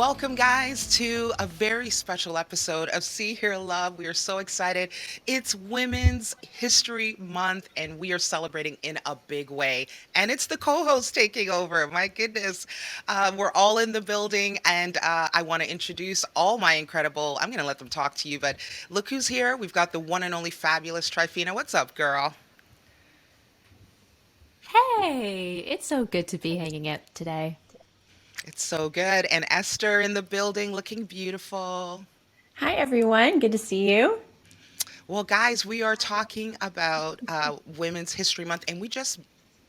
Welcome, guys, to a very special episode of See, Hear, Love. We are so excited. It's Women's History Month, and we are celebrating in a big way. And it's the co host taking over. My goodness. We're all in the building, and I want to introduce all my incredible, I'm going to let them talk to you, but look who's here. We've got the one and only fabulous Tryphena. What's up, girl? Hey, it's so good to be hanging out today. It's so good. And Esther in the building looking beautiful. Hi, everyone. Good to see you. Well, guys, we are talking about Women's History Month, and we just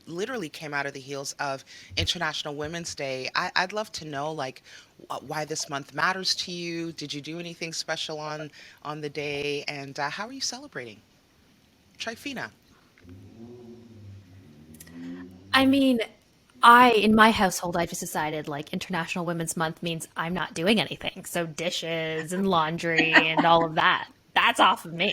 literally came out of the heels of International Women's Day. I'd love to know, like, why this month matters to you. Did you do anything special on the day, and how are you celebrating? Trifina. I mean, in my household, I just decided like International Women's Month means I'm not doing anything. So dishes and laundry and all of that, that's off of me.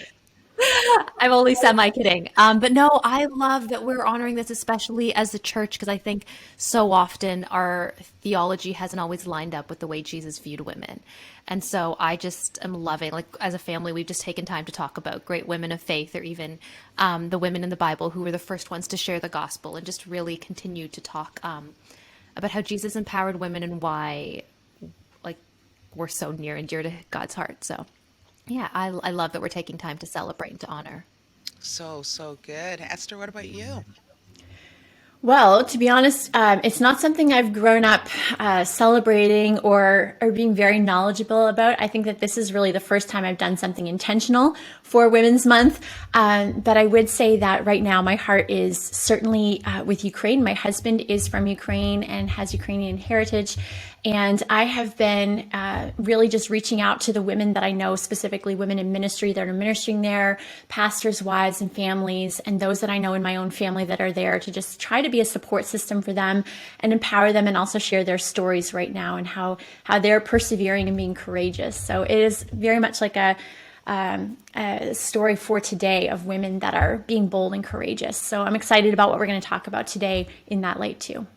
I'm only semi kidding. But no, I love that we're honoring this, especially as the church, because I think so often our theology hasn't always lined up with the way Jesus viewed women. And so I just am loving, like, as a family, we've just taken time to talk about great women of faith or even the women in the Bible who were the first ones to share the gospel and just really continue to talk about how Jesus empowered women and why, like, we're so near and dear to God's heart. So. Yeah, I love that we're taking time to celebrate and to honor. So good. Esther, what about you? Well, to be honest, it's not something I've grown up celebrating or being very knowledgeable about. I think that this is really the first time I've done something intentional for Women's Month. But I would say that right now my heart is certainly with Ukraine. My husband is from Ukraine and has Ukrainian heritage. And I have been really just reaching out to the women that I know, specifically women in ministry that are ministering there, pastors' wives and families, and those that I know in my own family that are there, to just try to be a support system for them and empower them, and also share their stories right now and how they're persevering and being courageous. So it is very much like a story for today of women that are being bold and courageous. So I'm excited about what we're going to talk about today in that light too.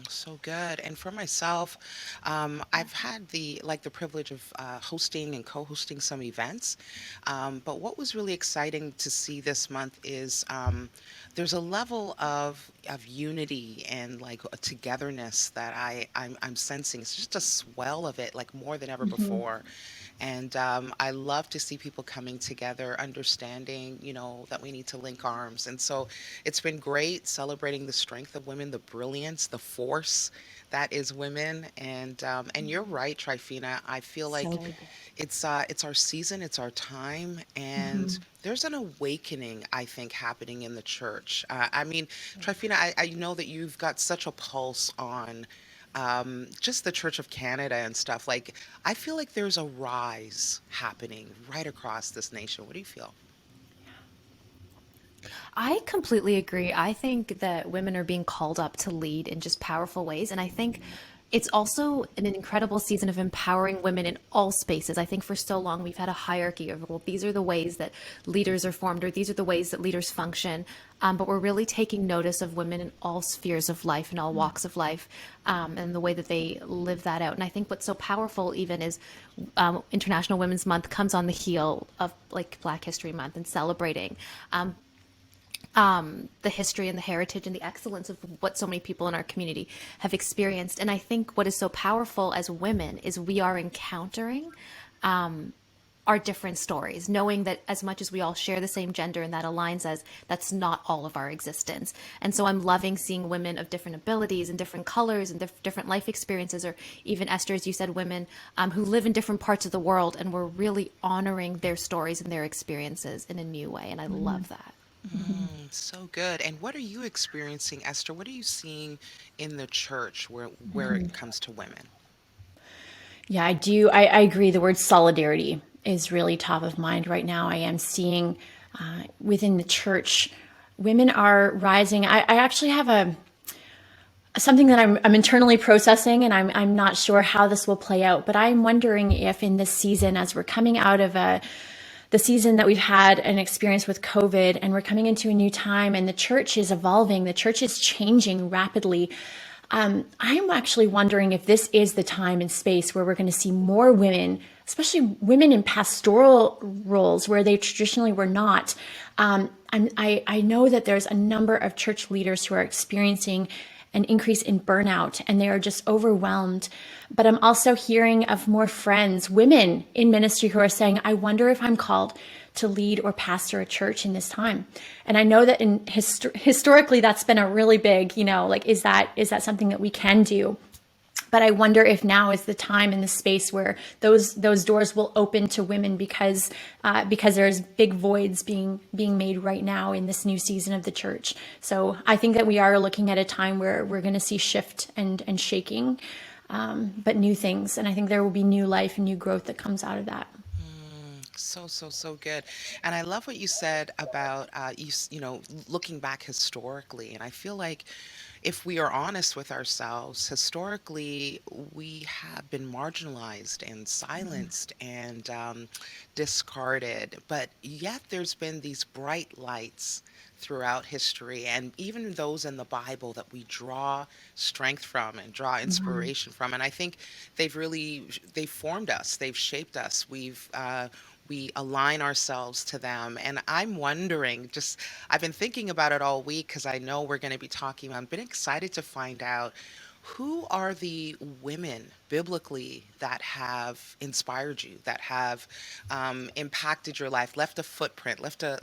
So good. And for myself, I've had the privilege of hosting and co-hosting some events. But what was really exciting to see this month is there's a level of unity and like a togetherness that I'm sensing. It's just a swell of it, like more than ever before. And I love to see people coming together, understanding, that we need to link arms. And so it's been great celebrating the strength of women, the brilliance, the force that is women. And you're right, Trifina. I feel like So it's our season, it's our time, and there's an awakening, I think, happening in the church. I mean, Trifina, I know that you've got such a pulse on just the Church of Canada and stuff. Like, I feel like there's a rise happening right across this nation. What do you feel? I completely agree. I think that women are being called up to lead in just powerful ways. And I think it's also an incredible season of empowering women in all spaces. I think for so long we've had a hierarchy of, well, these are the ways that leaders are formed, or these are the ways that leaders function. But we're really taking notice of women in all spheres of life and all walks of life, and the way that they live that out. And I think what's so powerful even is International Women's Month comes on the heel of like Black History Month and celebrating the history and the heritage and the excellence of what so many people in our community have experienced. And I think what is so powerful as women is we are encountering our different stories, knowing that as much as we all share the same gender and that aligns us, that's not all of our existence. And so I'm loving seeing women of different abilities and different colors and different life experiences, or even Esther, as you said, women who live in different parts of the world, and we're really honoring their stories and their experiences in a new way. And I love that. So good. And what are you experiencing, Esther? What are you seeing in the church where it comes to women? yeah, I do. I agree. The word solidarity is really top of mind right now. I am seeing within the church, women are rising. I actually have something that I'm internally processing, and I'm not sure how this will play out. But I'm wondering if in this season, as we're coming out of the season that we've had an experience with COVID, and we're coming into a new time, and the church is evolving, the church is changing rapidly. I'm actually wondering if this is the time and space where we're going to see more women, especially women in pastoral roles where they traditionally were not. I know that there's a number of church leaders who are experiencing an increase in burnout and they are just overwhelmed. But I'm also hearing of more friends, women in ministry who are saying, I wonder if I'm called to lead or pastor a church in this time. And I know that historically that's been a really big, like, is that something that we can do? But I wonder if now is the time and the space where those doors will open to women because there's big voids being made right now in this new season of the church. So I think that we are looking at a time where we're going to see shift and shaking, but new things. And I think there will be new life and new growth that comes out of that. So good. And I love what you said about looking back historically. And I feel like if we are honest with ourselves, historically we have been marginalized and silenced and discarded. But yet there's been these bright lights throughout history, and even those in the Bible that we draw strength from and draw inspiration from. And I think they've formed us, they've shaped us. We align ourselves to them. And I'm wondering, I've been thinking about it all week because I know we're going to be talking. I've been excited to find out who are the women biblically that have inspired you, that have impacted your life, left a footprint, left a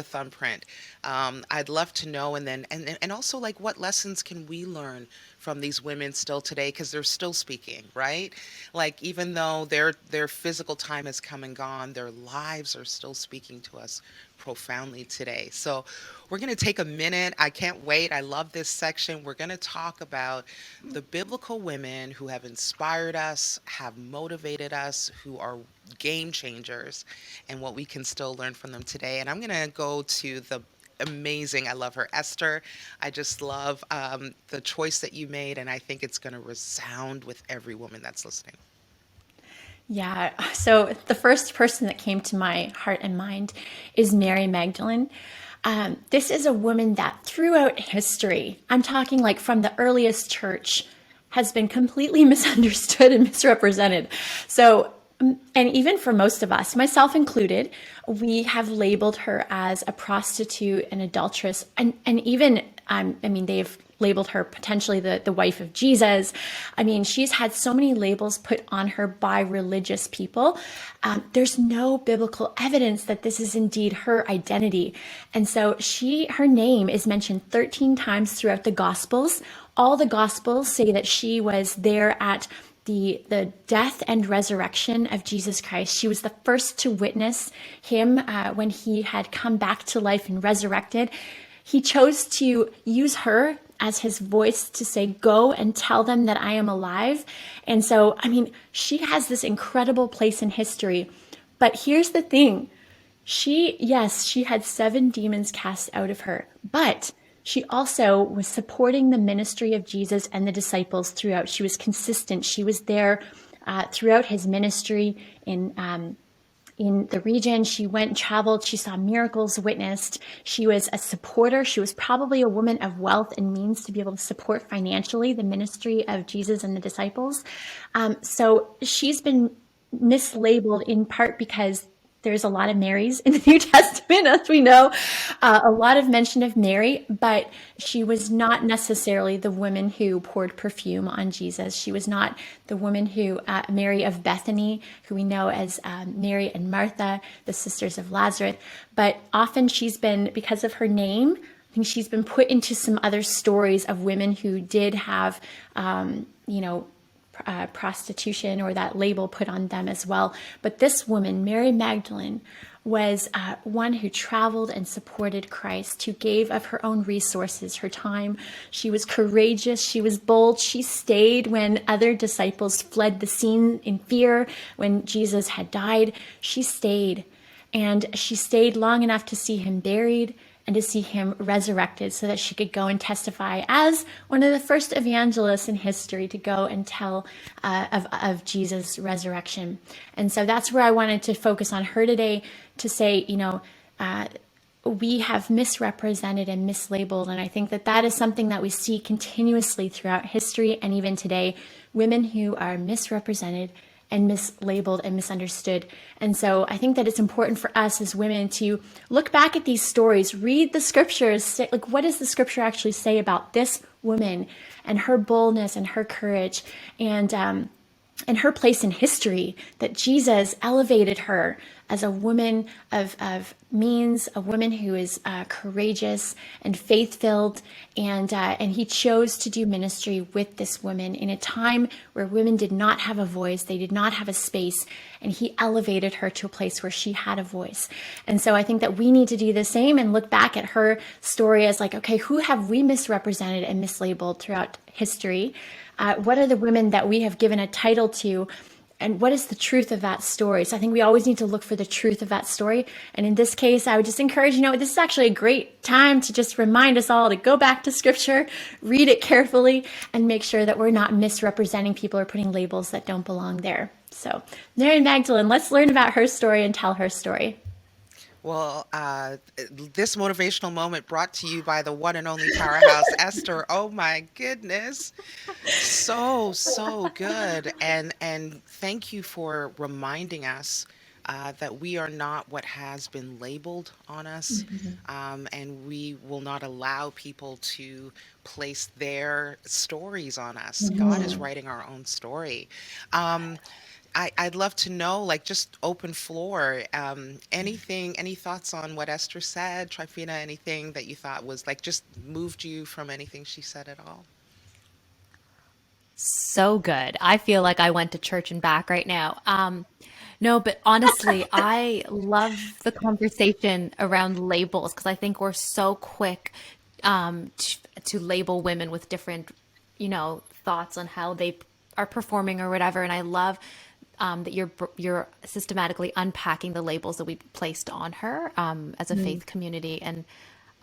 thumbprint. I'd love to know, and then and also, like, what lessons can we learn from these women still today, because they're still speaking, right? Like, even though their physical time has come and gone, their lives are still speaking to us profoundly today. So we're going to take a minute. I can't wait. I love this section. We're going to talk about the biblical women who have inspired us, have motivated us, who are game changers, and what we can still learn from them today. And I'm going to go to the amazing, I love her, Esther. I just love the choice that you made, and I think it's going to resound with every woman that's listening. Yeah. So the first person that came to my heart and mind is Mary Magdalene. This is a woman that throughout history, I'm talking like from the earliest church, has been completely misunderstood and misrepresented. So, and even for most of us, myself included, we have labeled her as a prostitute, an adulteress, and even, they've labeled her potentially the wife of Jesus. I mean, she's had so many labels put on her by religious people. There's no biblical evidence that this is indeed her identity. And so her name is mentioned 13 times throughout the Gospels. All the Gospels say that she was there at the death and resurrection of Jesus Christ. She was the first to witness him when he had come back to life and resurrected. He chose to use her as his voice to say, go and tell them that I am alive. And so, she has this incredible place in history. But here's the thing. She had 7 demons cast out of her, but she also was supporting the ministry of Jesus and the disciples throughout. She was consistent. She was there throughout his ministry in the region. She went and traveled. She saw miracles witnessed. She was a supporter. She was probably a woman of wealth and means to be able to support financially the ministry of Jesus and the disciples. So she's been mislabeled in part because there's a lot of Marys in the New Testament, as we know, a lot of mention of Mary, but she was not necessarily the woman who poured perfume on Jesus. She was not the woman who, Mary of Bethany, who we know as Mary and Martha, the sisters of Lazarus. But often she's been, because of her name, I think she's been put into some other stories of women who did have, prostitution or that label put on them as well. But this woman, Mary Magdalene, was one who traveled and supported Christ, who gave of her own resources, her time. She was courageous. She was bold. She stayed when other disciples fled the scene in fear. When Jesus had died, she stayed. And she stayed long enough to see him buried and to see him resurrected so that she could go and testify as one of the first evangelists in history to go and tell of Jesus' resurrection. And so that's where I wanted to focus on her today, to say, we have misrepresented and mislabeled. And I think that that is something that we see continuously throughout history and even today, women who are misrepresented and mislabeled and misunderstood. And so I think that it's important for us as women to look back at these stories, read the scriptures, say, like, what does the scripture actually say about this woman and her boldness and her courage and her place in history, that Jesus elevated her as a woman of means, a woman who is courageous and faith-filled, and he chose to do ministry with this woman in a time where women did not have a voice, they did not have a space, and he elevated her to a place where she had a voice. And so I think that we need to do the same and look back at her story as like, okay, who have we misrepresented and mislabeled throughout history? What are the women that we have given a title to? And what is the truth of that story? So I think we always need to look for the truth of that story. And in this case, I would just encourage, this is actually a great time to just remind us all to go back to scripture, read it carefully, and make sure that we're not misrepresenting people or putting labels that don't belong there. So Mary Magdalene, let's learn about her story and tell her story. Well, this motivational moment brought to you by the one and only powerhouse, Esther. Oh my goodness. So good. And thank you for reminding us that we are not what has been labeled on us. And we will not allow people to place their stories on us. God is writing our own story. I'd love to know, like, just open floor. Any thoughts on what Esther said? Tryphena, anything that you thought was like just moved you from anything she said at all? So good. I feel like I went to church and back right now. No, but honestly, I love the conversation around labels because I think we're so quick to label women with different, thoughts on how they are performing or whatever. And I love that you're systematically unpacking the labels that we placed on her as a faith community. And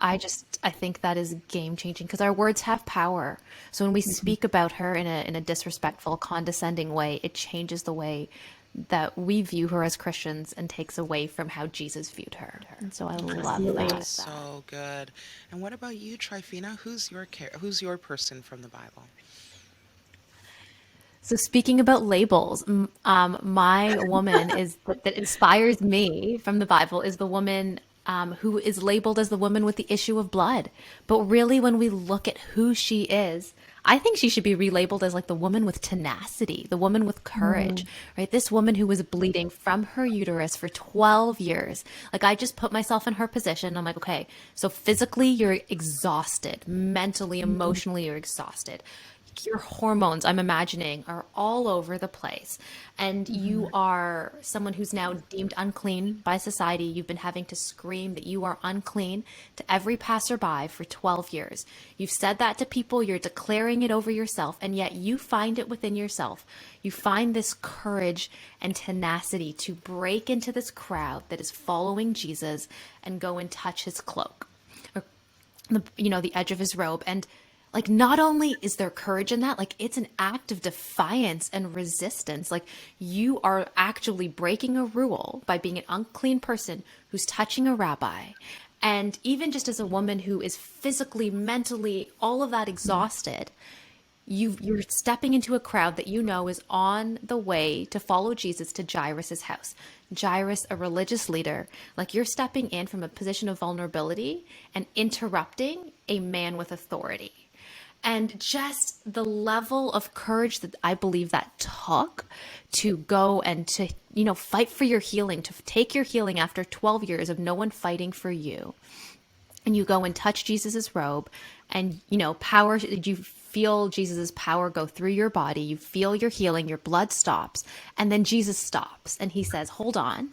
I think that is game changing because our words have power. So when we speak about her in a disrespectful, condescending way, it changes the way that we view her as Christians and takes away from how Jesus viewed her. And so I love that. So good. And what about you, Tryphena? Who's your person from the Bible? So speaking about labels, my woman that inspires me from the Bible is the woman who is labeled as the woman with the issue of blood. But really, when we look at who she is, I think she should be relabeled as like the woman with tenacity, the woman with courage, right? This woman who was bleeding from her uterus for 12 years. Like, I just put myself in her position. I'm like, okay, so physically you're exhausted, mentally, emotionally you're exhausted. Your hormones, I'm imagining, are all over the place. And you are someone who's now deemed unclean by society. You've been having to scream that you are unclean to every passerby for 12 years. You've said that to people, you're declaring it over yourself, and yet you find it within yourself. You find this courage and tenacity to break into this crowd that is following Jesus and go and touch his cloak, or the edge of his robe. And like, not only is there courage in that, like, it's an act of defiance and resistance. Like, you are actually breaking a rule by being an unclean person who's touching a rabbi. And even just as a woman who is physically, mentally, all of that exhausted, you're stepping into a crowd that is on the way to follow Jesus to Jairus's house. Jairus, a religious leader, like, you're stepping in from a position of vulnerability and interrupting a man with authority. And just the level of courage that I believe that took to go and to, fight for your healing, to take your healing after 12 years of no one fighting for you. And you go and touch Jesus's robe and, power, you feel Jesus's power go through your body. You feel your healing, your blood stops. And then Jesus stops and he says, hold on.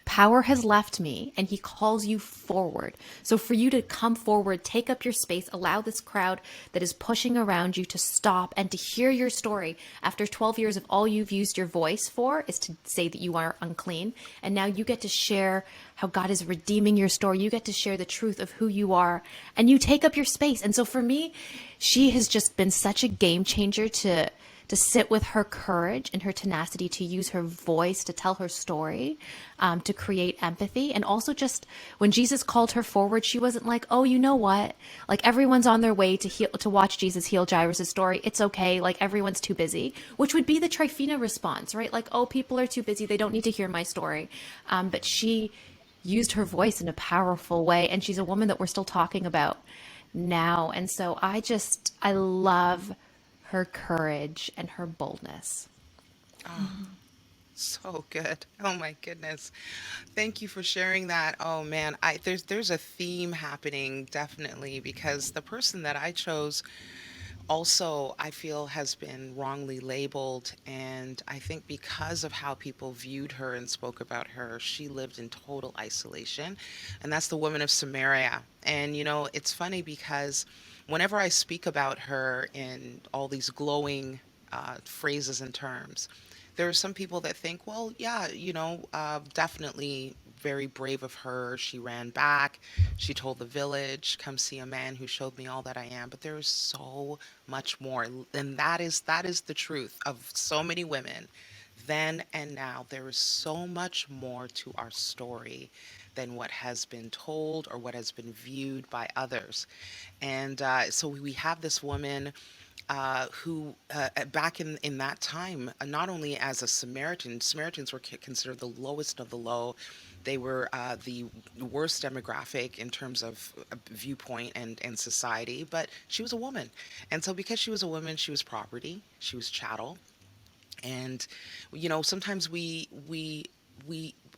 Power has left me, and he calls you forward. So for you to come forward, take up your space, allow this crowd that is pushing around you to stop and to hear your story after 12 years of all you've used your voice for is to say that you are unclean. And now you get to share how God is redeeming your story. You get to share the truth of who you are, and you take up your space. And so for me, she has just been such a game changer to to sit with her courage and her tenacity to use her voice to tell her story, to create empathy. And also, just when Jesus called her forward, she wasn't like, oh, you know what? Like, everyone's on their way to heal, to watch Jesus heal Jairus' story. It's okay. Like, everyone's too busy, which would be the Tryphena response, right? Like, oh, people are too busy. They don't need to hear my story. But she used her voice in a powerful way. And she's a woman that we're still talking about now. And so I love her courage and her boldness. Oh, so good. Oh my goodness. Thank you for sharing that. Oh man, there's a theme happening definitely because the person that I chose also I feel has been wrongly labeled, and I think because of how people viewed her and spoke about her, she lived in total isolation, and that's the woman of Samaria. And it's funny because whenever I speak about her in all these glowing phrases and terms, there are some people that think, well, yeah, definitely very brave of her. She ran back. She told the village, "Come see a man who showed me all that I am." But there is so much more, and that is the truth of so many women then and now. There is so much more to our story than what has been told or what has been viewed by others. And so we have this woman who back in that time, not only as a Samaritans were considered the lowest of the low. They were the worst demographic in terms of viewpoint and society, but she was a woman. And so because she was a woman, she was property, she was chattel. And sometimes we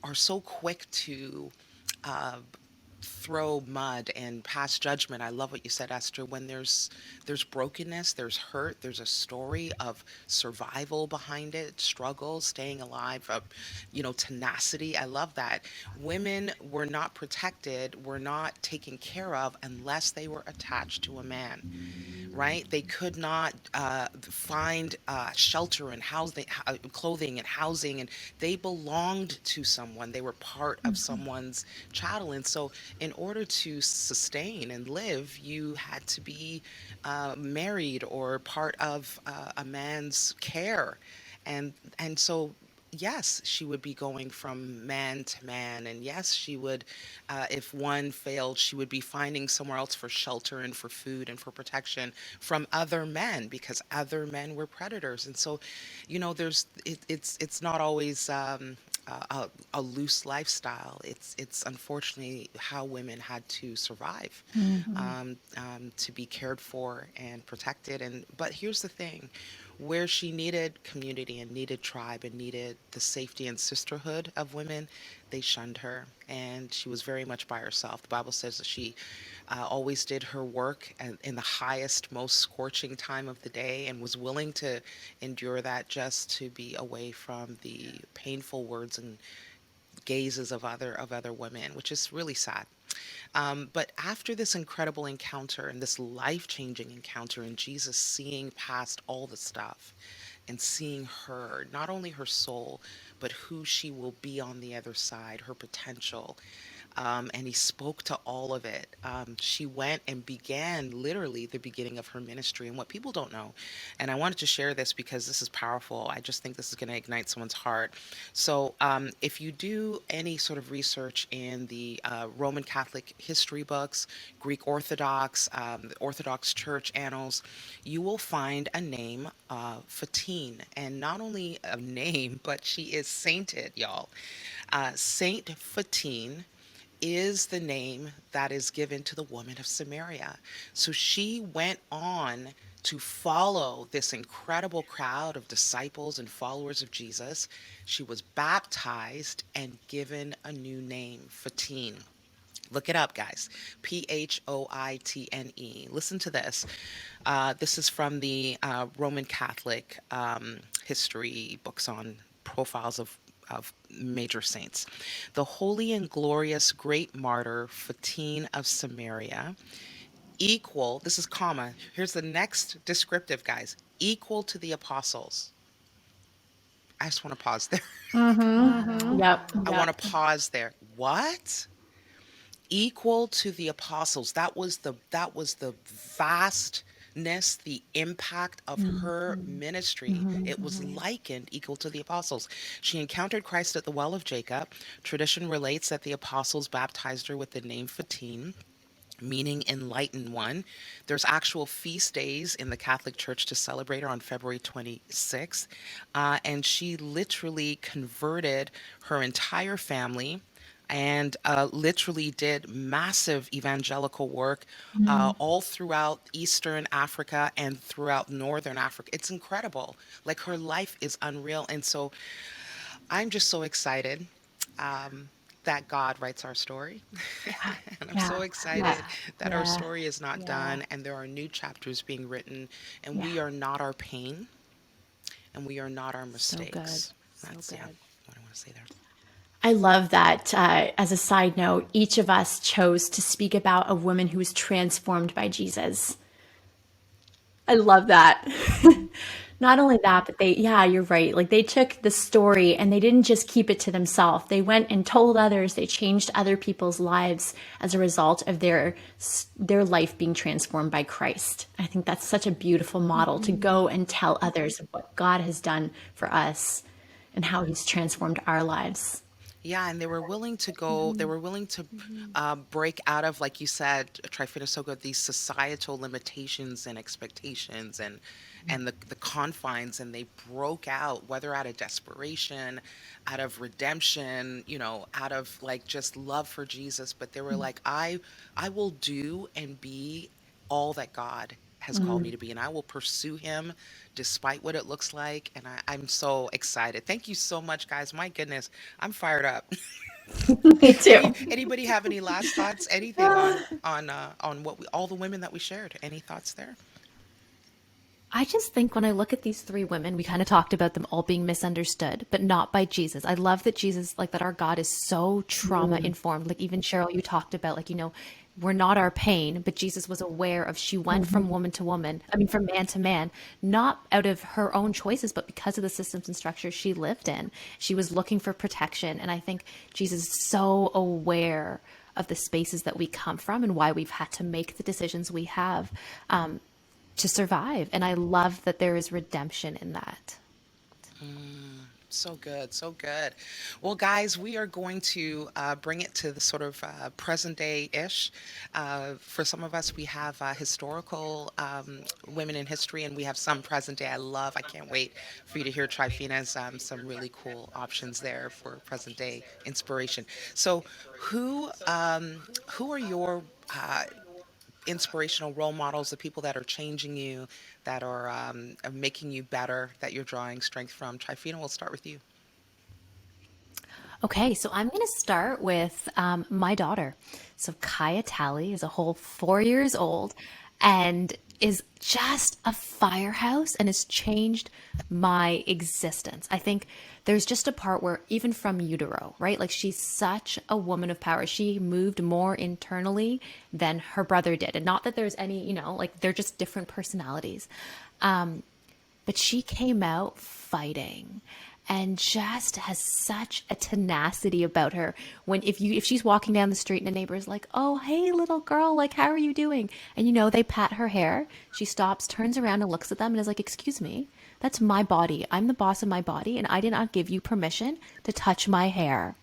are so quick to uh, throw mud and pass judgment. I love what you said, Esther. When there's brokenness, there's hurt, there's a story of survival behind it, struggle, staying alive, tenacity. I love that. Women were not protected, were not taken care of unless they were attached to a man, right? They could not find shelter and clothing and housing, and they belonged to someone. They were part of someone's chattel, and so in order to sustain and live, you had to be married or part of a man's care, and so yes, she would be going from man to man. And yes, she would, if one failed, she would be finding somewhere else for shelter and for food and for protection from other men because other men were predators. And so, it's not always. A loose lifestyle. It's unfortunately how women had to survive, to be cared for and protected. And but here's the thing, where she needed community and needed tribe and needed the safety and sisterhood of women, they shunned her, and she was very much by herself. The Bible says that she always did her work in the highest, most scorching time of the day, and was willing to endure that just to be away from the painful words and gazes of other women, which is really sad. But after this incredible encounter and this life changing encounter, and Jesus seeing past all the stuff and seeing her, not only her soul, but who she will be on the other side, her potential. And he spoke to all of it. She went and began literally the beginning of her ministry. And what people don't know, and I wanted to share this because this is powerful. I just think this is going to ignite someone's heart. So, if you do any sort of research in the Roman Catholic history books, Greek Orthodox, the Orthodox Church annals, you will find a name, Fatine. And not only a name, but she is sainted, y'all. Saint Fatine is the name that is given to the woman of Samaria. So she went on to follow this incredible crowd of disciples and followers of Jesus. She was baptized and given a new name, Fatine. Look it up, guys. Phoitne. Listen to this. This is from the Roman Catholic history books on profiles of major saints. The holy and glorious great martyr Fatine of Samaria, equal, this is comma, here's the next descriptive, guys, equal to the apostles. I just want to pause there. Yep. I want to pause there. What? Equal to the apostles. That was the vast witness the impact of her ministry. It was likened equal to the apostles. She encountered Christ at the well of Jacob. Tradition relates that the apostles baptized her with the name Fatim, meaning enlightened one. There's actual feast days in the Catholic Church to celebrate her on February 26th. And she literally converted her entire family and literally did massive evangelical work all throughout Eastern Africa and throughout Northern Africa. It's incredible. Like her life is unreal. And so I'm just so excited that God writes our story. And I'm Yeah. so excited Yeah. that our Yeah. story is not Yeah. done and there are new chapters being written, and Yeah. we are not our pain and we are not our So good. mistakes. So That's, yeah, good. what I want to say there. I love that. As a side note, each of us chose to speak about a woman who was transformed by Jesus. I love that. Not only that, but yeah, you're right. Like they took the story and they didn't just keep it to themselves. They went and told others. They changed other people's lives as a result of their life being transformed by Christ. I think that's such a beautiful model to go and tell others of what God has done for us and how he's transformed our lives. Yeah, and they were willing to go, they were willing to break out of, like you said, Tryphena so good, these societal limitations and expectations and the confines, and they broke out, whether out of desperation, out of redemption, out of like just love for Jesus, but they were like, I will do and be all that God has called me to be, and I will pursue him despite what it looks like. And I'm so excited. Thank you so much, guys. My goodness, I'm fired up. Me too. Anybody have any last thoughts? Anything on what we, all the women that we shared? Any thoughts there? I just think when I look at these three women, we kind of talked about them all being misunderstood, but not by Jesus. I love that Jesus, like that our God is so trauma informed. Like even Cheryl, you talked about, like, we're not our pain, but Jesus was aware of, she went from woman to woman, I mean, from man to man, not out of her own choices, but because of the systems and structures she lived in. She was looking for protection. And I think Jesus is so aware of the spaces that we come from and why we've had to make the decisions we have. To survive. And I love that there is redemption in that. So good, so good. Well, guys, we are going to bring it to the sort of present day ish. For some of us, we have historical women in history, and we have some present day. I can't wait for you to hear Tryphena's some really cool options there for present day inspiration. So, who are your inspirational role models, the people that are changing you, that are making you better, that you're drawing strength from? Tryphena, we'll start with you. Okay, so I'm going to start with my daughter. So Kaya Tally is a whole 4 years old and is just a firehouse and has changed my existence. I think there's just a part where even from utero, right? Like she's such a woman of power. She moved more internally than her brother did. And not that there's any, like they're just different personalities. But she came out fighting and just has such a tenacity about her. When if she's walking down the street and a neighbor is like, "Oh, hey little girl, like how are you doing?" And they pat her hair, she stops, turns around and looks at them and is like, "Excuse me, that's my body. I'm the boss of my body and I did not give you permission to touch my hair."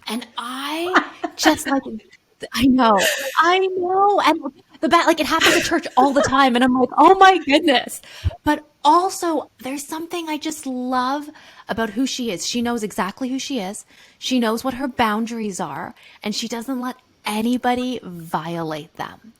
And I just like, I know. And like it happens at church all the time. And I'm like, oh my goodness. But also, there's something I just love about who she is. She knows exactly who she is, she knows what her boundaries are, and she doesn't let anybody violate them.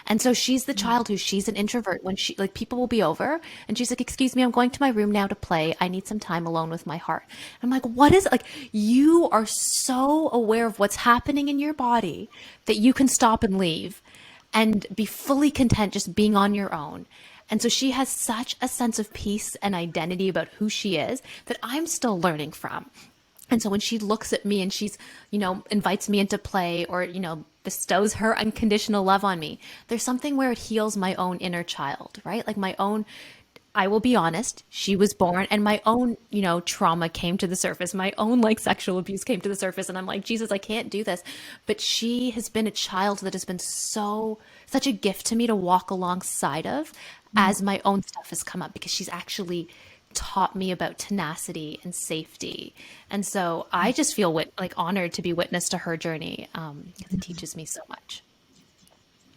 And so she's the child who she's an introvert when she like people will be over and she's like, "Excuse me, I'm going to my room now to play. I need some time alone with my heart." I'm like, "What is it?" Like you are so aware of what's happening in your body that you can stop and leave and be fully content just being on your own. And so she has such a sense of peace and identity about who she is that I'm still learning from. And so when she looks at me and she's, invites me into play or, bestows her unconditional love on me, there's something where it heals my own inner child, right? Like my own I will be honest, she was born and my own, trauma came to the surface. My own like sexual abuse came to the surface and I'm like, Jesus, I can't do this. But she has been a child that has been such a gift to me to walk alongside of as my own stuff has come up because she's actually taught me about tenacity and safety. And so I just feel like honored to be witness to her journey because it teaches me so much.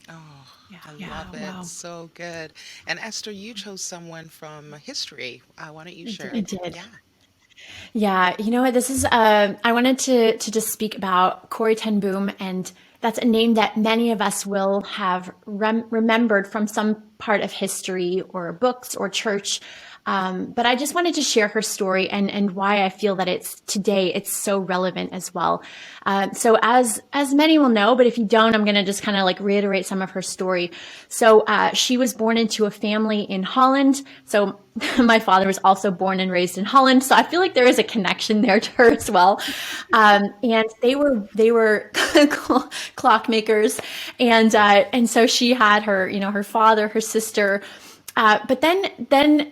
Oh, Yeah. I Yeah. love it. Wow. So good. And Esther, you chose someone from history. Why don't you share I it? did. Yeah. Yeah, you know what? This is. I wanted to just speak about Corrie Ten Boom, and that's a name that many of us will have remembered from some part of history or books or church. But I just wanted to share her story and why I feel that it's so relevant as well. So as many will know, but if you don't, I'm going to just kind of like reiterate some of her story. So she was born into a family in Holland. So my father was also born and raised in Holland, so I feel like there is a connection there to her as well. And they were clockmakers, and so she had her father, her sister, but then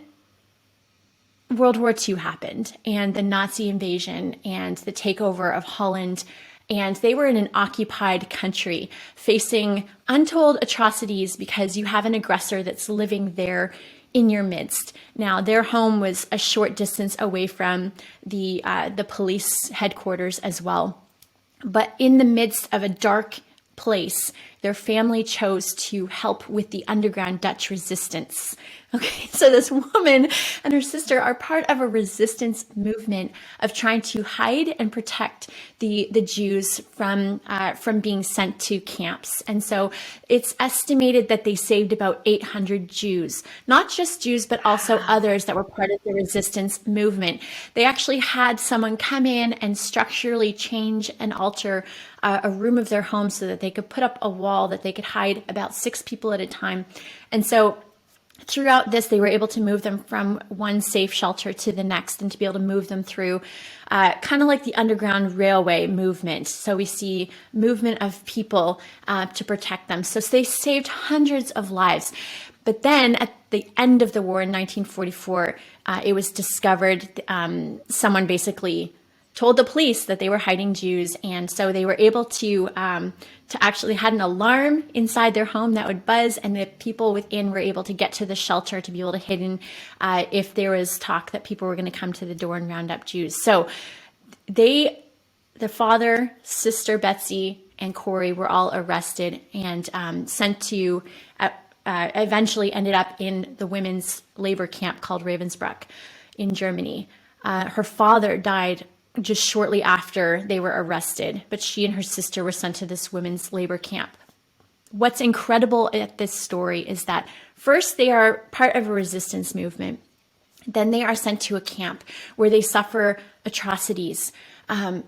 World War II happened and the Nazi invasion and the takeover of Holland. And they were in an occupied country facing untold atrocities because you have an aggressor that's living there in your midst. Now, their home was a short distance away from the police headquarters as well. But in the midst of a dark place, their family chose to help with the underground Dutch resistance. Okay, so this woman and her sister are part of a resistance movement of trying to hide and protect the Jews from being sent to camps. And so it's estimated that they saved about 800 Jews, not just Jews, but also others that were part of the resistance movement. They actually had someone come in and structurally change and alter a room of their home so that they could put up a wall that they could hide about 6 people at a time. And so throughout this, they were able to move them from one safe shelter to the next and to be able to move them through kind of like the Underground Railway movement. So we see movement of people to protect them. So they saved hundreds of lives. But then at the end of the war in 1944, it was discovered someone basically told the police that they were hiding Jews, and so they were able to actually had an alarm inside their home that would buzz, and the people within were able to get to the shelter to be able to hidden if there was talk that people were going to come to the door and round up Jews. So the father, sister Betsy, and Corrie were all arrested and sent to. Eventually ended up in the women's labor camp called Ravensbrück in Germany. Her father died just shortly after they were arrested, but she and her sister were sent to this women's labor camp. What's incredible at this story is that first they are part of a resistance movement. Then they are sent to a camp where they suffer atrocities,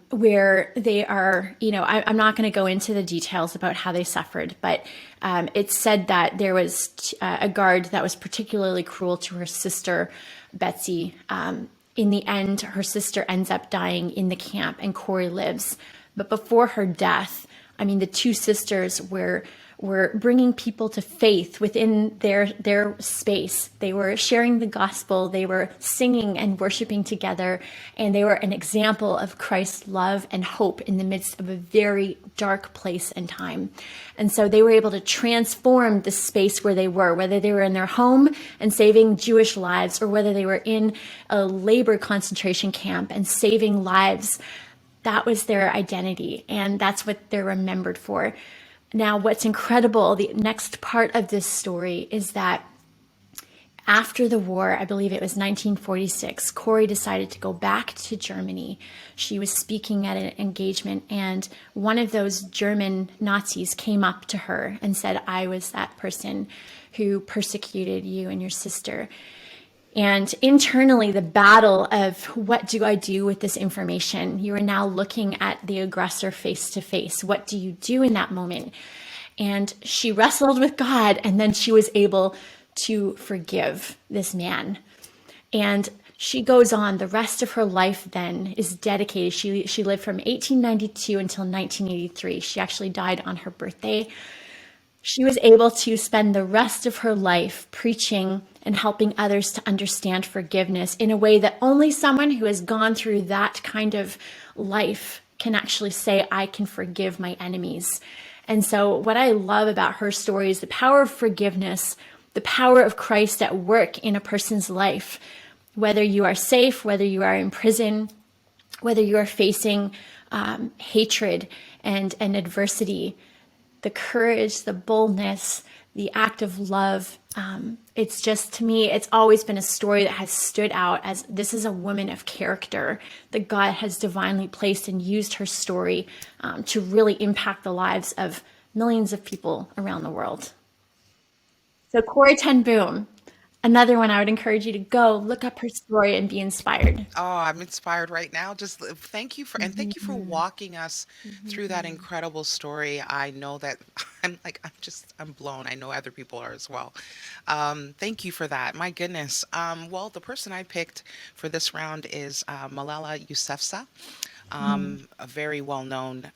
where they are, I'm not going to go into the details about how they suffered, but it's said that there was a guard that was particularly cruel to her sister, Betsy. In the end, her sister ends up dying in the camp and Corrie lives. But before her death, the two sisters were bringing people to faith within their space. They were sharing the gospel. They were singing and worshiping together. And they were an example of Christ's love and hope in the midst of a very dark place and time. And so they were able to transform the space where they were, whether they were in their home and saving Jewish lives, or whether they were in a labor concentration camp and saving lives. That was their identity, and that's what they're remembered for. Now, what's incredible, the next part of this story is that after the war, I believe it was 1946, Corrie decided to go back to Germany. She was speaking at an engagement, and one of those German Nazis came up to her and said, "I was that person who persecuted you and your sister." And internally, the battle of what do I do with this information? You are now looking at the aggressor face to face. What do you do in that moment? And she wrestled with God, and then she was able to forgive this man. And she goes on. The rest of her life then is dedicated. She lived from 1892 until 1983. She actually died on her birthday. She was able to spend the rest of her life preaching and helping others to understand forgiveness in a way that only someone who has gone through that kind of life can actually say, I can forgive my enemies. And so what I love about her story is the power of forgiveness, the power of Christ at work in a person's life. Whether you are safe, whether you are in prison, whether you are facing hatred and adversity, the courage, the boldness, the act of love. It's just, to me, it's always been a story that has stood out as this is a woman of character that God has divinely placed and used her story to really impact the lives of millions of people around the world. So Corrie ten Boom, another one I would encourage you to go look up her story and be inspired. Oh, I'm inspired right now. Just thank you for and thank you for walking us through that incredible story. I know that I'm blown. I know other people are as well. Thank you for that. My goodness. Well, the person I picked for this round is Malala Yousafza, a very well-known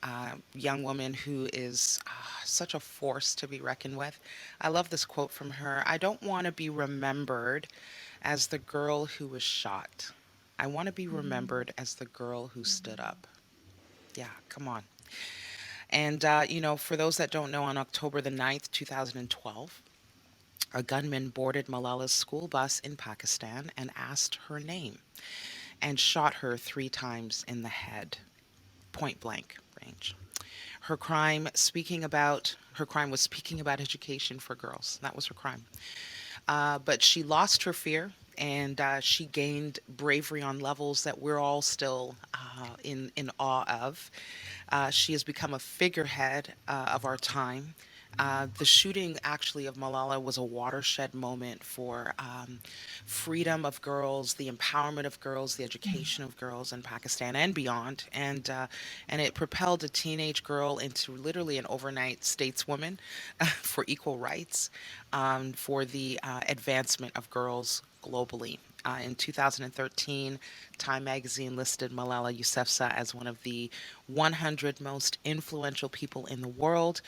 young woman who is such a force to be reckoned with. I love this quote from her. I don't want to be remembered as the girl who was shot. I want to be remembered as the girl who stood up. Yeah, come on. And, for those that don't know, on October the 9th, 2012, a gunman boarded Malala's school bus in Pakistan and asked her name and shot her 3 times in the head, point blank range. Her crime was speaking about education for girls. That was her crime. But she lost her fear and she gained bravery on levels that we're all still in awe of. She has become a figurehead of our time. The shooting actually of Malala was a watershed moment for freedom of girls, the empowerment of girls, the education of girls in Pakistan and beyond, and it propelled a teenage girl into literally an overnight stateswoman for equal rights, for the advancement of girls globally. In 2013, Time magazine listed Malala Yousafzai as one of the 100 most influential people in the world.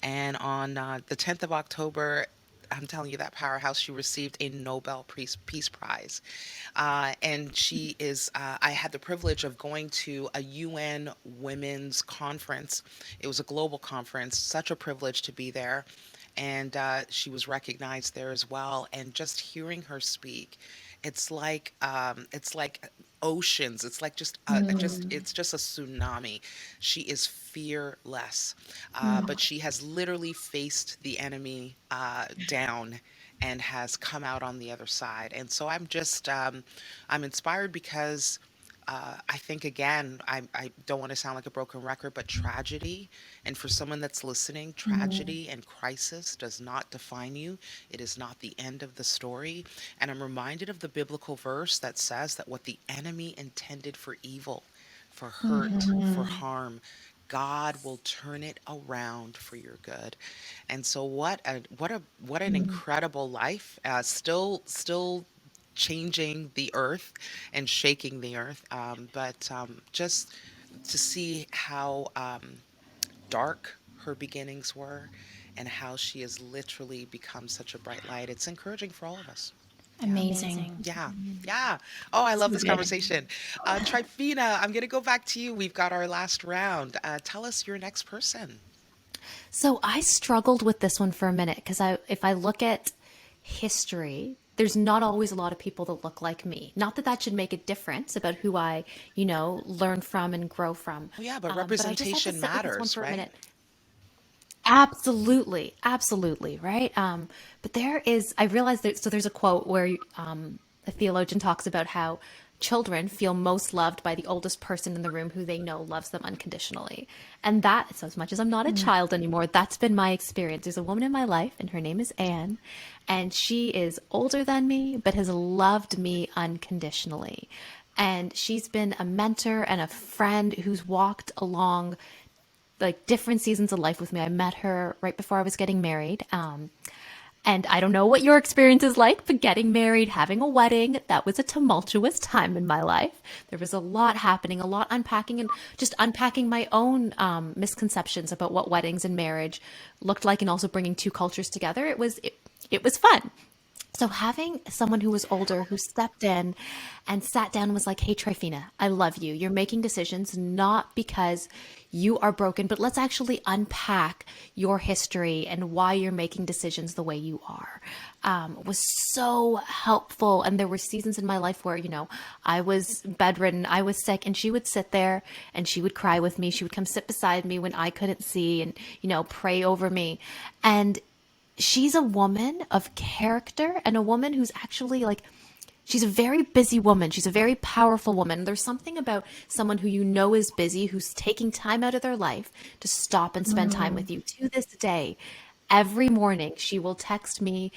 And on the 10th of October, I'm telling you, that powerhouse, she received a Nobel Peace Prize. And she is, I had the privilege of going to a UN Women's Conference. It was a global conference, such a privilege to be there. And she was recognized there as well. And just hearing her speak, it's like oceans. It's like it's just a tsunami. She is fearless, but she has literally faced the enemy down and has come out on the other side. And so I'm inspired because I think, again, I don't want to sound like a broken record, but tragedy, and for someone that's listening, tragedy and crisis does not define you. It is not the end of the story. And I'm reminded of the biblical verse that says that what the enemy intended for evil, for hurt, for harm, God will turn it around for your good. And so what an incredible life. Still changing the earth and shaking the earth. But just to see how dark her beginnings were and how she has literally become such a bright light, it's encouraging for all of us. Yeah. Amazing. Yeah. Yeah. Oh, I love So this good. conversation. Tryphena, I'm going to go back to you. We've got our last round. Tell us your next person. So I struggled with this one for a minute because if I look at history, there's not always a lot of people that look like me. Not that that should make a difference about who I, learn from and grow from. Oh, yeah, but But I just had to representation sit with this one matters, for a right? minute. Absolutely, absolutely, right? But I realized that, so there's a quote where a theologian talks about how children feel most loved by the oldest person in the room who they know loves them unconditionally. And that, so as much as I'm not a child anymore, that's been my experience. There's a woman in my life, and her name is Anne, and she is older than me, but has loved me unconditionally. And she's been a mentor and a friend who's walked along like different seasons of life with me. I met her right before I was getting married. And I don't know what your experience is like, but getting married, having a wedding, that was a tumultuous time in my life. There was a lot happening, a lot unpacking, and just unpacking my own misconceptions about what weddings and marriage looked like, and also bringing two cultures together. It was fun. So having someone who was older who stepped in and sat down and was like, "Hey Tryphena, I love you. You're making decisions not because you are broken, but let's actually unpack your history and why you're making decisions the way you are," was so helpful. And there were seasons in my life where, I was bedridden, I was sick, and she would sit there and she would cry with me. She would come sit beside me when I couldn't see and, pray over me. And she's a woman of character and a woman who's actually like, she's a very busy woman. She's a very powerful woman. There's something about someone who is busy, who's taking time out of their life to stop and spend time with you. To this day, every morning she will text me,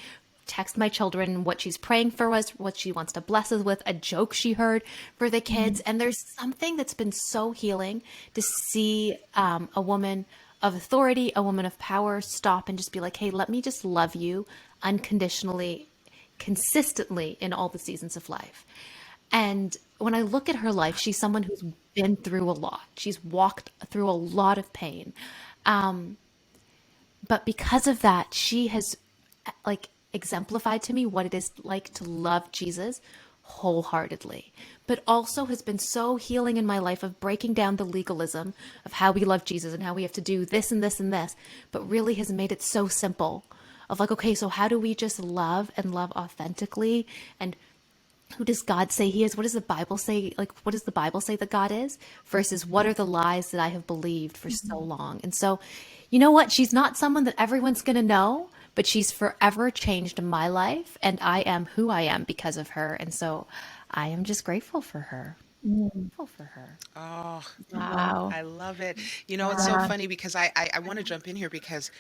text my children what she's praying for us, what she wants to bless us with, a joke she heard for the kids. And there's something that's been so healing to see a woman of authority, a woman of power, stop and just be like, "Hey, let me just love you unconditionally, consistently in all the seasons of life." And when I look at her life, she's someone who's been through a lot. She's walked through a lot of pain. But because of that, she has like exemplified to me what it is like to love Jesus wholeheartedly, but also has been so healing in my life of breaking down the legalism of how we love Jesus and how we have to do this and this and this, but really has made it so simple of like, okay, so how do we just love and love authentically? And who does God say he is? What does the Bible say? Like, what does the Bible say that God is? Versus what are the lies that I have believed for so long? And so, you know what? She's not someone that everyone's going to know, but she's forever changed my life. And I am who I am because of her. And so I am just grateful for her. Grateful for her. Oh, Wow. I love it. It's so funny because I want to jump in here because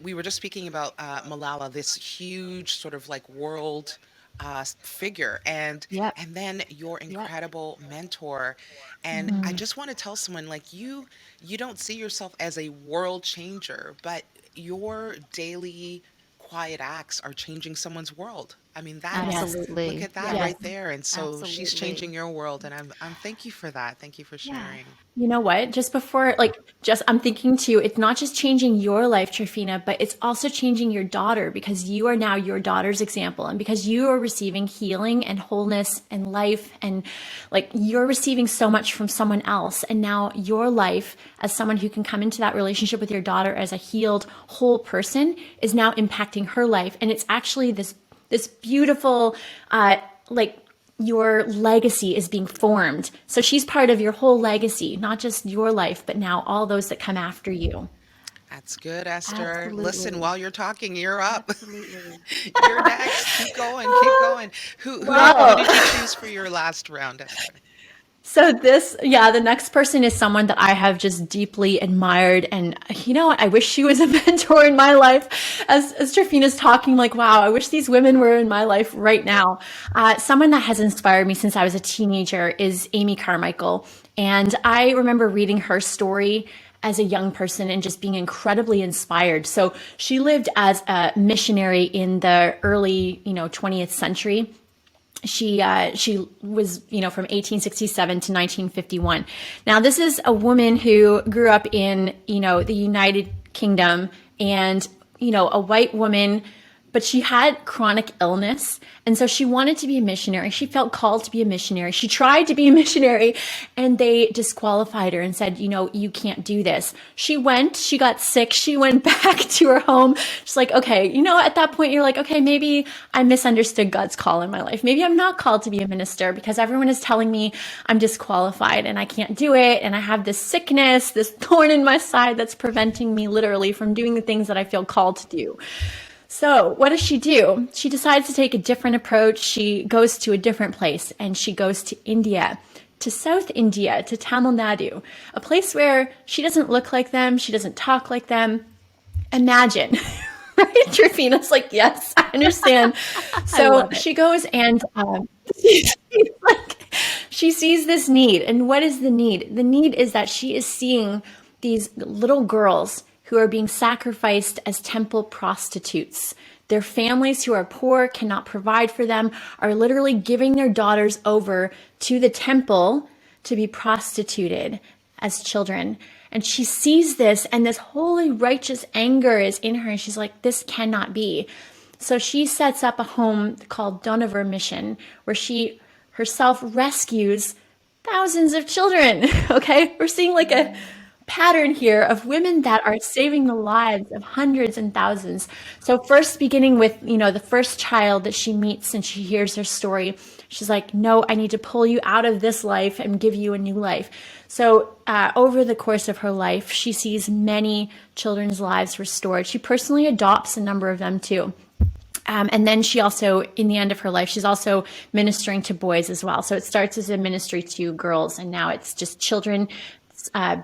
we were just speaking about Malala, this huge sort of like world figure, and Yep. and then your Yep. incredible mentor. And I just want to tell someone like you don't see yourself as a world changer, but your daily quiet acts are changing someone's world. I mean, Yes. look Absolutely. at that Yes. right Yes. there. And so she's changing Absolutely. your world, and I'm thank you for that. Thank you for Yeah. sharing. You know what? Just before, like, just I'm thinking too, it's not just changing your life, Tryphena, but it's also changing your daughter because you are now your daughter's example. And because you are receiving healing and wholeness and life, and like you're receiving so much from someone else. And now your life, as someone who can come into that relationship with your daughter as a healed, whole person, is now impacting her life. And it's actually this beautiful, like, your legacy is being formed. So she's part of your whole legacy, not just your life, but now all those that come after you. That's good, Esther. Listen, Absolutely. while you're talking, you're up. Absolutely. You're next. Keep going. Keep going. Who Well, did you choose for your last round, Esther? so the next person is someone that I have just deeply admired. And I wish she was a mentor in my life. As Tryphena's talking, like, wow, I wish these women were in my life right now. Someone that has inspired me since I was a teenager is Amy Carmichael. And I remember reading her story as a young person and just being incredibly inspired. So she lived as a missionary in the early, 20th century. She was from 1867 to 1951. Now this is a woman who grew up in the United Kingdom, and a white woman, but she had chronic illness, and so she wanted to be a missionary. She felt called to be a missionary. She tried to be a missionary, and they disqualified her and said, you can't do this. She got sick, she went back to her home. She's like, okay, at that point you're like, okay, maybe I misunderstood God's call in my life. Maybe I'm not called to be a minister because everyone is telling me I'm disqualified and I can't do it. And I have this sickness, this thorn in my side that's preventing me literally from doing the things that I feel called to do. So what does she do? She decides to take a different approach. She goes to a different place, and she goes to India, to South India, to Tamil Nadu, a place where she doesn't look like them. She doesn't talk like them. Imagine, right? Tryphena's like, yes, I understand. I So love it. she goes and like, she sees this need. And what is the need? The need is that she is seeing these little girls who are being sacrificed as temple prostitutes. Their families who are poor, cannot provide for them, are literally giving their daughters over to the temple to be prostituted as children. And she sees this, and this holy righteous anger is in her, and she's like, this cannot be. So she sets up a home called Donover Mission, where she herself rescues thousands of children. Okay, we're seeing like a pattern here of women that are saving the lives of hundreds and thousands. So first beginning with, the first child that she meets and she hears her story, she's like, no, I need to pull you out of this life and give you a new life. So over the course of her life, she sees many children's lives restored. She personally adopts a number of them too. And then she also, in the end of her life, she's also ministering to boys as well. So it starts as a ministry to girls, and now it's just children.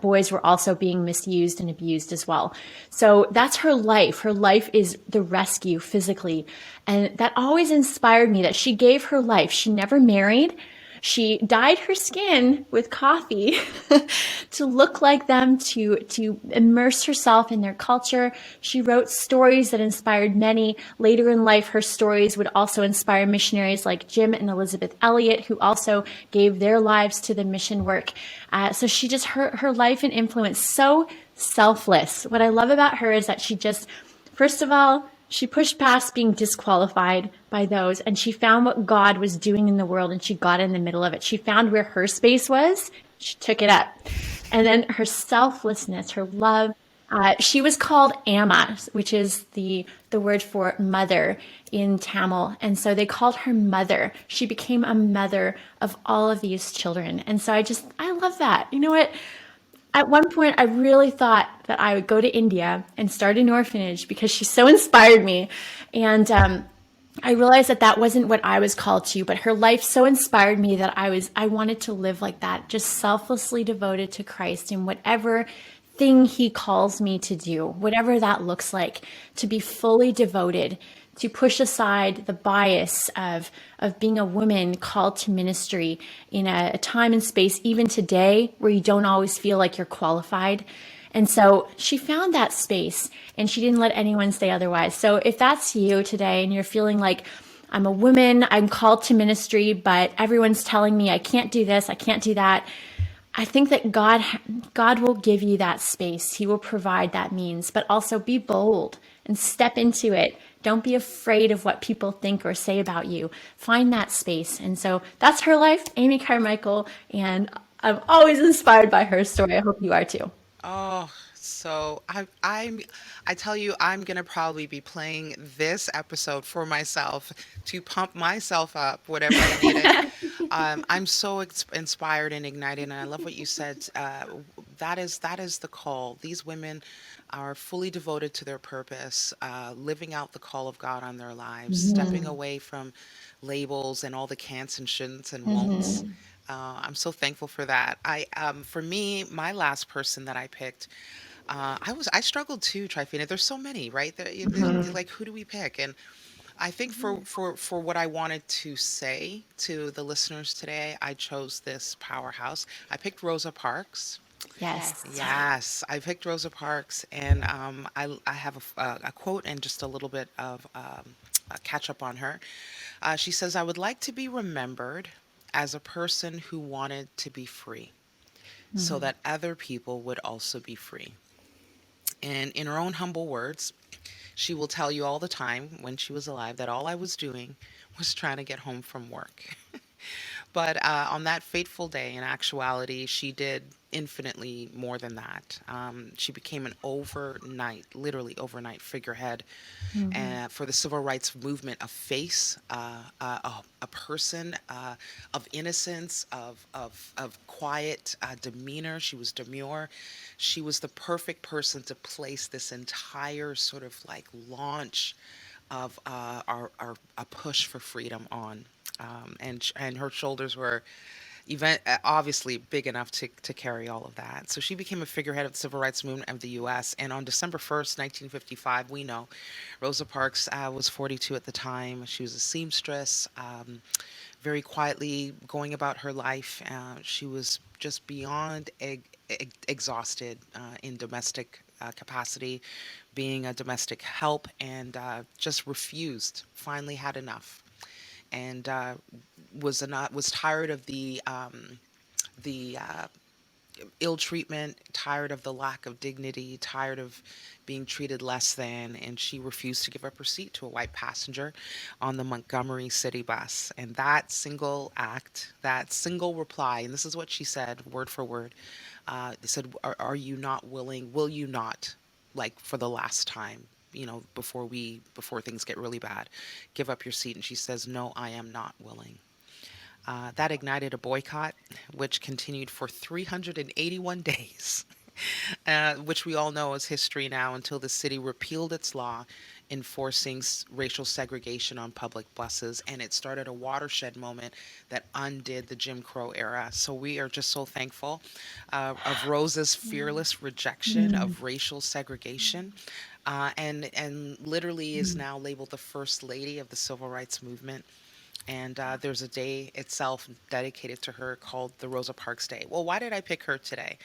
Boys were also being misused and abused as well. So that's her life. Her life is the rescue physically. And that always inspired me that she gave her life. She never married. She dyed her skin with coffee to look like them, to immerse herself in their culture. She wrote stories that inspired many. Later in life, her stories would also inspire missionaries like Jim and Elizabeth Elliot, who also gave their lives to the mission work. So she just, her life and influence, so selfless. What I love about her is that she just, first of all, she pushed past being disqualified by those, and she found what God was doing in the world, and she got in the middle of it. She found where her space was. She took it up. And then her selflessness, her love. She was called Amma, which is the word for mother in Tamil. And so they called her mother. She became a mother of all of these children. And so I love that. You know what? At one point, I really thought that I would go to India and start an orphanage because she so inspired me. And I realized that that wasn't what I was called to, but her life so inspired me that I wanted to live like that, just selflessly devoted to Christ in whatever thing he calls me to do, whatever that looks like, to be fully devoted, to push aside the bias of being a woman called to ministry in a time and space, even today, where you don't always feel like you're qualified. And so she found that space, and she didn't let anyone say otherwise. So if that's you today and you're feeling like, I'm a woman, I'm called to ministry, but everyone's telling me I can't do this, I can't do that, I think that God will give you that space. He will provide that means, but also be bold and step into it. Don't be afraid of what people think or say about you. Find that space. And so that's her life, Amy Carmichael, and I'm always inspired by her story. I hope you are too. Oh, so I tell you, I'm gonna probably be playing this episode for myself to pump myself up, whatever I needed. I'm so inspired and ignited, and I love what you said. That is the call. These women are fully devoted to their purpose, living out the call of God on their lives, stepping away from labels and all the can'ts and shouldn'ts and won'ts. I'm so thankful for that. For me, my last person that I picked, I struggled too, Tryphena. There's so many, right? Like, who do we pick? And I think for what I wanted to say to the listeners today, I chose this powerhouse. I picked Rosa Parks. Yes. Yes, I picked Rosa Parks, and I have a quote and just a little bit of a catch up on her. She says, "I would like to be remembered as a person who wanted to be free, so that other people would also be free." And in her own humble words, she will tell you all the time when she was alive that all I was doing was trying to get home from work. But on that fateful day, in actuality, she did infinitely more than that. She became an overnight, literally overnight figurehead for the civil rights movement, a face, a person of innocence, of quiet demeanor. She was demure. She was the perfect person to place this entire sort of like launch of our a push for freedom on. And her shoulders were obviously big enough to carry all of that. So she became a figurehead of the civil rights movement of the U.S. And on December 1st, 1955, we know Rosa Parks was 42 at the time. She was a seamstress, very quietly going about her life. She was just beyond exhausted in domestic capacity, being a domestic help, and just refused, finally had enough, and was tired of the ill treatment, tired of the lack of dignity, tired of being treated less than, and she refused to give up her seat to a white passenger on the Montgomery City bus. And that single act, that single reply, and this is what she said, word for word. They said, are you not willing? Will you not, like for the last time, before things get really bad, give up your seat? And she says, no, I am not willing. That ignited a boycott, which continued for 381 days, which we all know is history now, until the city repealed its law enforcing racial segregation on public buses. And it started a watershed moment that undid the Jim Crow era. So we are just so thankful of Rosa's fearless rejection of racial segregation. And literally is now labeled the first lady of the civil rights movement. And there's a day itself dedicated to her called the Rosa Parks Day. Well, why did I pick her today?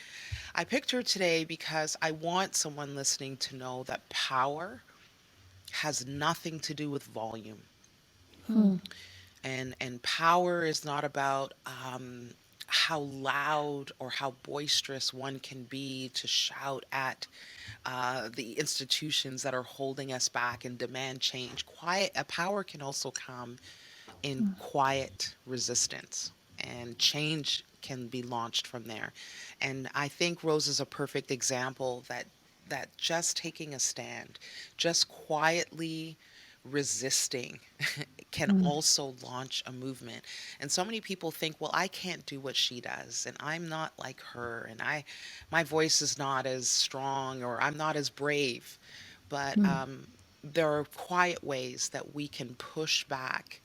I picked her today because I want someone listening to know that power has nothing to do with volume. And power is not about how loud or how boisterous one can be to shout at the institutions that are holding us back and demand change. Quiet, a power can also come in quiet resistance, and change can be launched from there. And I think Rose is a perfect example that just taking a stand, just quietly resisting can also launch a movement. And so many people think, well, I can't do what she does, and I'm not like her, and my voice is not as strong, or I'm not as brave. But there are quiet ways that we can push back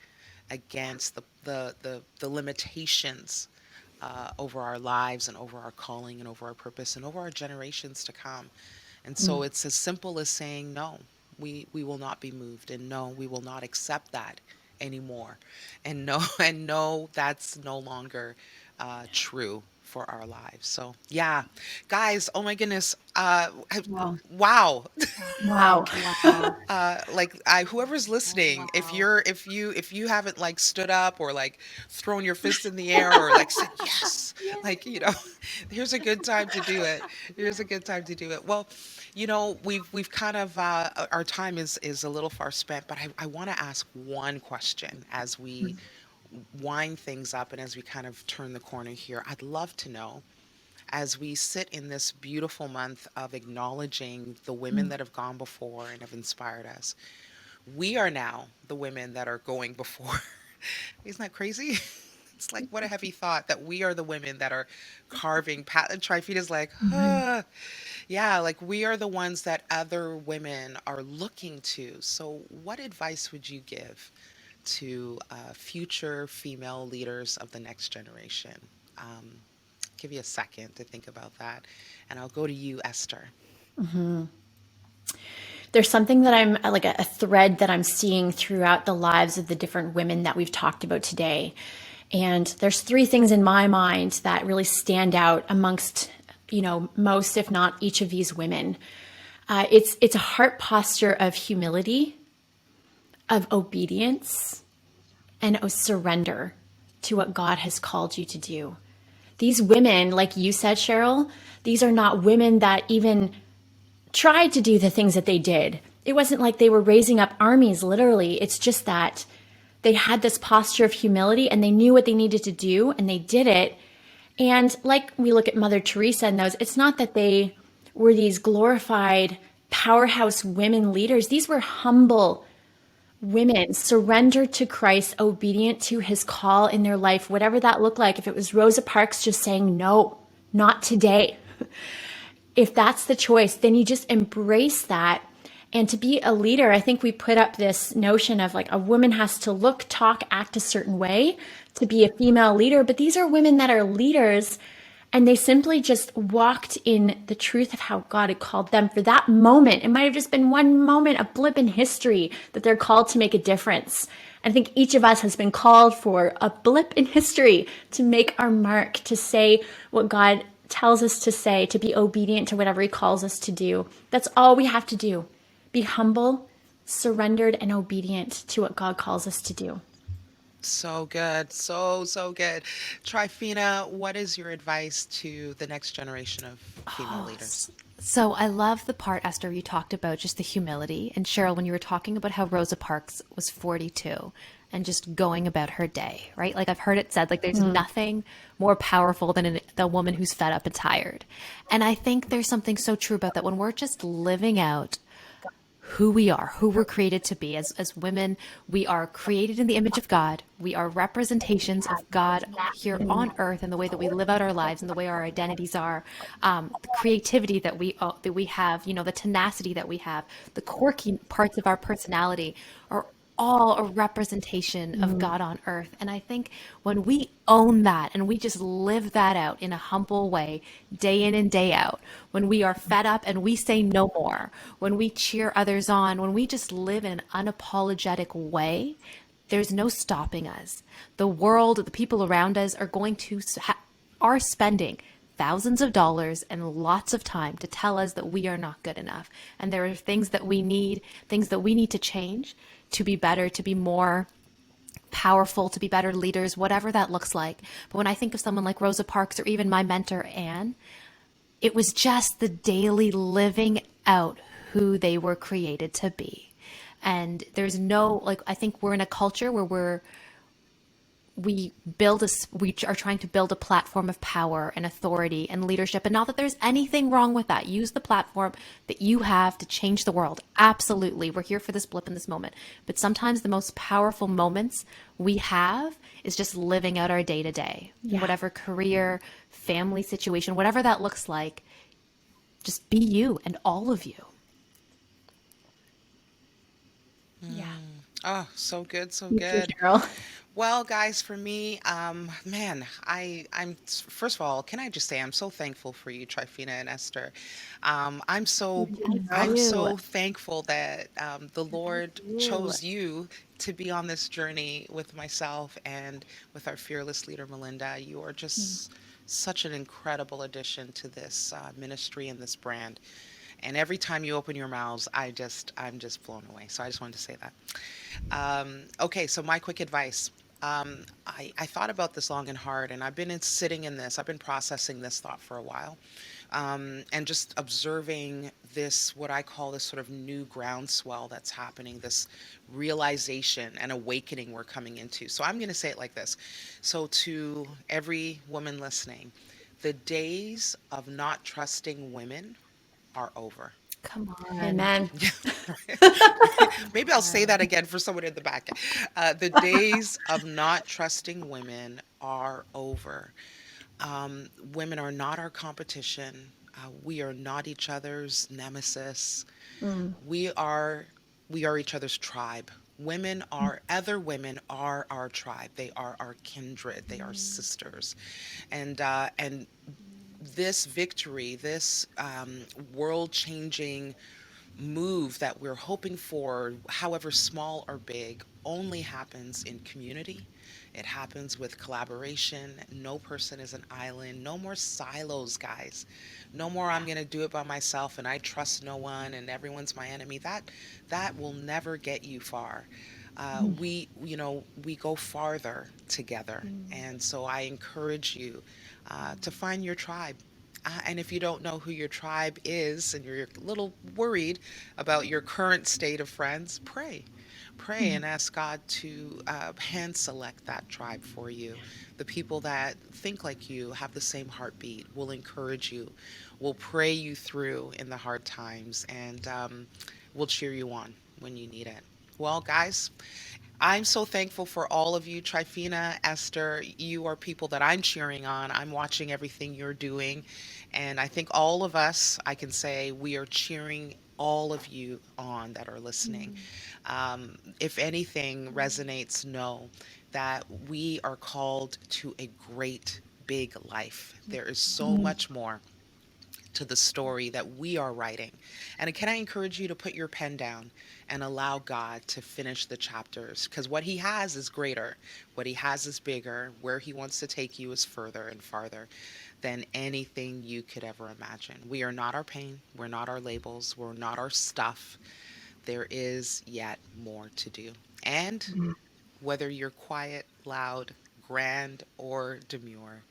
against the limitations over our lives and over our calling and over our purpose and over our generations to come. And so it's as simple as saying, no, we will not be moved, and no, we will not accept that anymore. And no, and no, that's no longer true for our lives. So yeah, guys, oh my goodness, Wow. wow. Wow. Wow. Like whoever's listening, if you haven't like stood up or like thrown your fist in the air or like said yes, like here's a good time to do it. Here's a good time to do it. Well, we've kind of our time is a little far spent, but I want to ask one question as we wind things up and as we kind of turn the corner here. I'd love to know, as we sit in this beautiful month of acknowledging the women that have gone before and have inspired us, we are now the women that are going before. Isn't that crazy? It's like, what a heavy thought that we are the women that are carving path. And Tryphena's like, huh. Yeah, like we are the ones that other women are looking to. So, what advice would you give to future female leaders of the next generation? Um, Give you a second to think about that. And I'll go to you, Esther. There's something that I'm like a thread that I'm seeing throughout the lives of the different women that we've talked about today. And there's three things in my mind that really stand out amongst, most, if not each of these women. It's a heart posture of humility, of obedience, and of surrender to what God has called you to do. These women, like you said, Cheryl, these are not women that even tried to do the things that they did. It wasn't like they were raising up armies, literally. It's just that they had this posture of humility and they knew what they needed to do and they did it. And like we look at Mother Teresa and those, it's not that they were these glorified powerhouse women leaders. These were humble women, surrendered to Christ, obedient to his call in their life, whatever that looked like. If it was Rosa Parks just saying, no, not today. If that's the choice, then you just embrace that. And to be a leader, I think we put up this notion of like a woman has to look, talk, act a certain way to be a female leader. But these are women that are leaders, and they simply just walked in the truth of how God had called them for that moment. It might have just been one moment, a blip in history, that they're called to make a difference. I think each of us has been called for a blip in history to make our mark, to say what God tells us to say, to be obedient to whatever he calls us to do. That's all we have to do. Be humble, surrendered, and obedient to what God calls us to do. So good. So good. Tryphena, what is your advice to the next generation of female Oh, leaders? so I love the part, Esther, you talked about just the humility. And Cheryl, when you were talking about how Rosa Parks was 42 and just going about her day, right? Like I've heard it said, like there's nothing more powerful than the woman who's fed up and tired. And I think there's something so true about that when we're just living out who we are, who we're created to be. As women, we are created in the image of God. We are representations of God here on earth in the way that we live out our lives and the way our identities are, the creativity that we have, the tenacity that we have, the quirky parts of our personality are all a representation of God on earth. And I think when we own that and we just live that out in a humble way, day in and day out, when we are fed up and we say no more, when we cheer others on, when we just live in an unapologetic way, there's no stopping us. The world, the people around us are spending thousands of dollars and lots of time to tell us that we are not good enough. And there are things that we need to change to be better, to be more powerful, to be better leaders, whatever that looks like. But when I think of someone like Rosa Parks or even my mentor, Anne, it was just the daily living out who they were created to be. And there's no, like, I think we're in a culture where we are trying to build a platform of power and authority and leadership, and not that there's anything wrong with that. Use the platform that you have to change the world. Absolutely, we're here for this blip in this moment, but sometimes the most powerful moments we have is just living out our day to day, Yeah. whatever career, family situation, whatever that looks like. Just be you, and all of you. Yeah. Oh, so good, so You too, good. Cheryl. Well, guys, for me, man, I'm first of all, can I just say I'm so thankful for you, Tryphena and Esther. Um, I'm so, Thank I'm you. so thankful that the Lord chose you to be on this journey with myself and with our fearless leader, Melinda. You are just such an incredible addition to this ministry and this brand. And every time you open your mouths, I'm just blown away. So I just wanted to say that. Okay, so my quick advice. I thought about this long and hard, and I've been sitting in this. I've been processing this thought for a while, and just observing this, what I call this sort of new groundswell that's happening, this realization and awakening we're coming into. So I'm going to say it like this. So, to every woman listening, the days of not trusting women are over. Come on. Amen. Maybe I'll say that again for someone in the back. The days of not trusting women are over. Women are not our competition. We are not each other's nemesis. We are we are each other's tribe. Other women are our tribe. They are our kindred. They are sisters, and this victory, this world changing move that we're hoping for, however small or big, only happens in community. It happens with collaboration. No person is an island. No more silos, guys. No more I'm going to do it by myself and I trust no one and everyone's my enemy. That will never get you far. We go farther together. And so I encourage you to find your tribe. And if you don't know who your tribe is and you're a little worried about your current state of friends, pray. Pray and ask God to hand select that tribe for you. The people that think like you, have the same heartbeat, will encourage you, will pray you through in the hard times, and will cheer you on when you need it. Well, guys, I'm so thankful for all of you. Tryphena, Esther, you are people that I'm cheering on. I'm watching everything you're doing. And I think all of us, I can say, we are cheering all of you on that are listening. If anything resonates, know that we are called to a great big life. There is so much more to the story that we are writing. And can I encourage you to put your pen down and allow God to finish the chapters? Because what He has is greater, what He has is bigger, where He wants to take you is further and farther than anything you could ever imagine. We are not our pain, we're not our labels, we're not our stuff. There is yet more to do. And Whether you're quiet, loud, grand, or demure,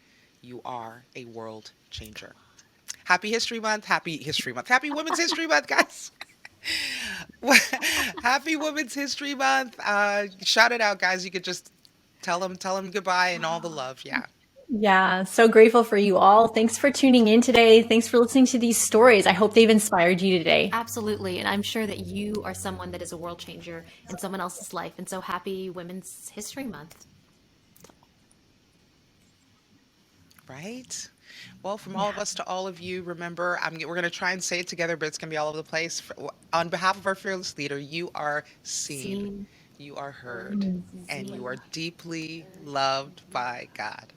you are a world changer. Happy History Month. Happy History Month. Happy Women's History Month, guys. Happy Women's History Month. Shout it out, guys. You could just tell them goodbye and all the love. Yeah. Yeah, so grateful for you all. Thanks for tuning in today. Thanks for listening to these stories. I hope they've inspired you today. Absolutely. And I'm sure that you are someone that is a world changer in someone else's life. And so happy Women's History Month. Right? Well, from all Yeah. of us to all of you, remember, we're going to try and say it together, but it's going to be all over the place. On behalf of our fearless leader, you are seen, Seen, you are heard, and you are seen. deeply loved by God.